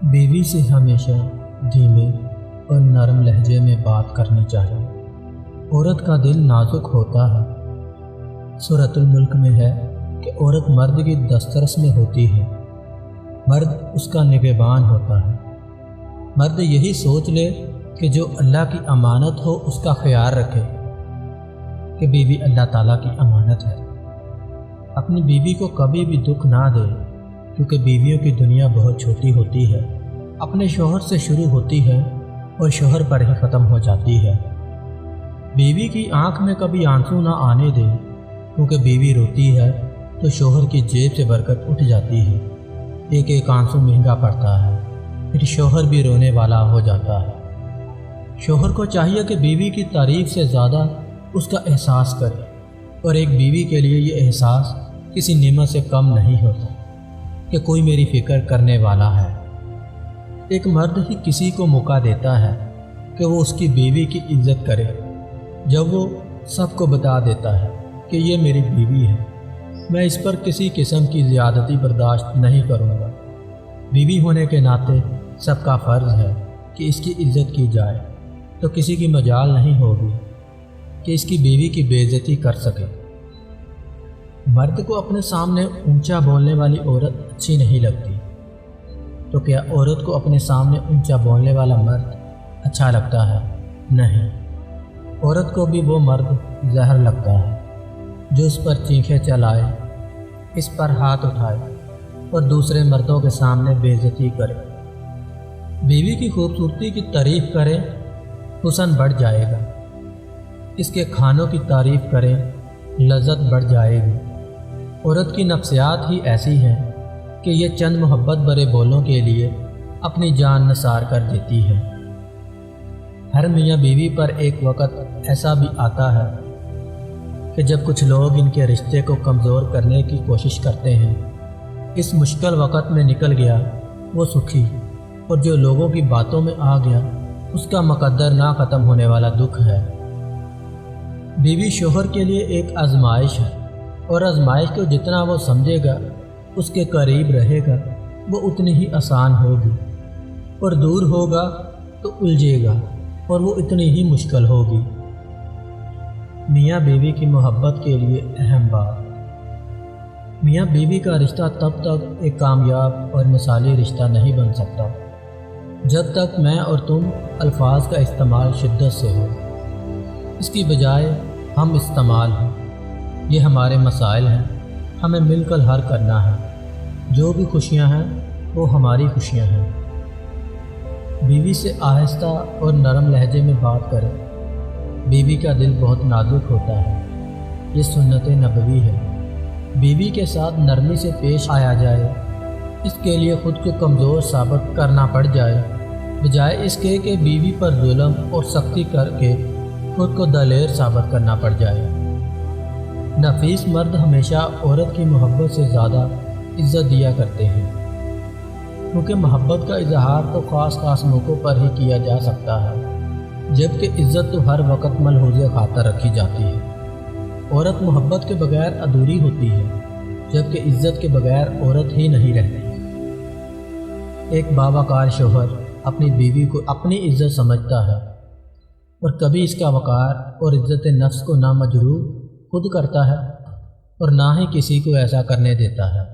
بیوی سے ہمیشہ دھیمے اور نرم لہجے میں بات کرنی چاہیے۔ عورت کا دل نازک ہوتا ہے۔ سورۃ الملک میں ہے کہ عورت مرد کی دسترس میں ہوتی ہے، مرد اس کا نگہبان ہوتا ہے۔ مرد یہی سوچ لے کہ جو اللہ کی امانت ہو اس کا خیال رکھے کہ بیوی اللہ تعالیٰ کی امانت ہے۔ اپنی بیوی کو کبھی بھی دکھ نہ دے، کیونکہ بیویوں کی دنیا بہت چھوٹی ہوتی ہے، اپنے شوہر سے شروع ہوتی ہے اور شوہر پر ہی ختم ہو جاتی ہے۔ بیوی کی آنکھ میں کبھی آنسو نہ آنے دے، کیونکہ بیوی روتی ہے تو شوہر کی جیب سے برکت اٹھ جاتی ہے۔ ایک ایک آنسو مہنگا پڑتا ہے، پھر شوہر بھی رونے والا ہو جاتا ہے۔ شوہر کو چاہیے کہ بیوی کی تعریف سے زیادہ اس کا احساس کرے، اور ایک بیوی کے لیے یہ احساس کسی نعمت سے کم نہیں ہوتا کہ کوئی میری فکر کرنے والا ہے۔ ایک مرد ہی کسی کو موقع دیتا ہے کہ وہ اس کی بیوی کی عزت کرے، جب وہ سب کو بتا دیتا ہے کہ یہ میری بیوی ہے، میں اس پر کسی قسم کی زیادتی برداشت نہیں کروں گا۔ بیوی ہونے کے ناطے سب کا فرض ہے کہ اس کی عزت کی جائے، تو کسی کی مجال نہیں ہوگی کہ اس کی بیوی کی بے عزتی کر سکے۔ مرد کو اپنے سامنے اونچا بولنے والی عورت اچھی نہیں لگتی، تو کیا عورت کو اپنے سامنے اونچا بولنے والا مرد اچھا لگتا ہے؟ نہیں، عورت کو بھی وہ مرد زہر لگتا ہے جو اس پر چینخیں چلائے، اس پر ہاتھ اٹھائے اور دوسرے مردوں کے سامنے بے عزتی کرے۔ بیوی کی خوبصورتی کی تعریف کرے، حسن بڑھ جائے گا۔ اس کے کھانوں کی تعریف کریں، لذت بڑھ جائے گی۔ عورت کی نفسیات ہی ایسی ہیں کہ یہ چند محبت بھرے بولوں کے لیے اپنی جان نثار کر دیتی ہے۔ ہر میاں بیوی پر ایک وقت ایسا بھی آتا ہے کہ جب کچھ لوگ ان کے رشتے کو کمزور کرنے کی کوشش کرتے ہیں۔ اس مشکل وقت میں نکل گیا وہ سکھی، اور جو لوگوں کی باتوں میں آ گیا اس کا مقدر نہ ختم ہونے والا دکھ ہے۔ بیوی شوہر کے لیے ایک آزمائش ہے، اور آزمائش کو جتنا وہ سمجھے گا، اس کے قریب رہے گا، وہ اتنی ہی آسان ہوگی، اور دور ہوگا تو الجھے گا اور وہ اتنی ہی مشکل ہوگی۔ میاں بیوی کی محبت کے لیے اہم بات۔ میاں بیوی کا رشتہ تب تک ایک کامیاب اور مثالی رشتہ نہیں بن سکتا جب تک میں اور تم الفاظ کا استعمال شدت سے ہو۔ اس کی بجائے ہم استعمال ہیں۔ یہ ہمارے مسائل ہیں، ہمیں مل کر حل کرنا ہے۔ جو بھی خوشیاں ہیں وہ ہماری خوشیاں ہیں۔ بیوی سے آہستہ اور نرم لہجے میں بات کریں۔ بیوی کا دل بہت نازک ہوتا ہے، یہ سنت نبوی ہے۔ بیوی کے ساتھ نرمی سے پیش آیا جائے، اس کے لیے خود کو کمزور ثابت کرنا پڑ جائے، بجائے اس کے کہ بیوی پر ظلم اور سختی کر کے خود کو دلیر ثابت کرنا پڑ جائے۔ نفیس مرد ہمیشہ عورت کی محبت سے زیادہ عزت دیا کرتے ہیں، کیونکہ محبت کا اظہار تو خاص خاص موقعوں پر ہی کیا جا سکتا ہے، جبکہ عزت تو ہر وقت ملحوظ خاطر رکھی جاتی ہے۔ عورت محبت کے بغیر ادھوری ہوتی ہے، جبکہ عزت کے بغیر عورت ہی نہیں رہتی۔ ایک باوقار شوہر اپنی بیوی کو اپنی عزت سمجھتا ہے، اور کبھی اس کا وقار اور عزت نفس کو نہ مجروح خود کرتا ہے اور نہ ہی کسی کو ایسا کرنے دیتا ہے۔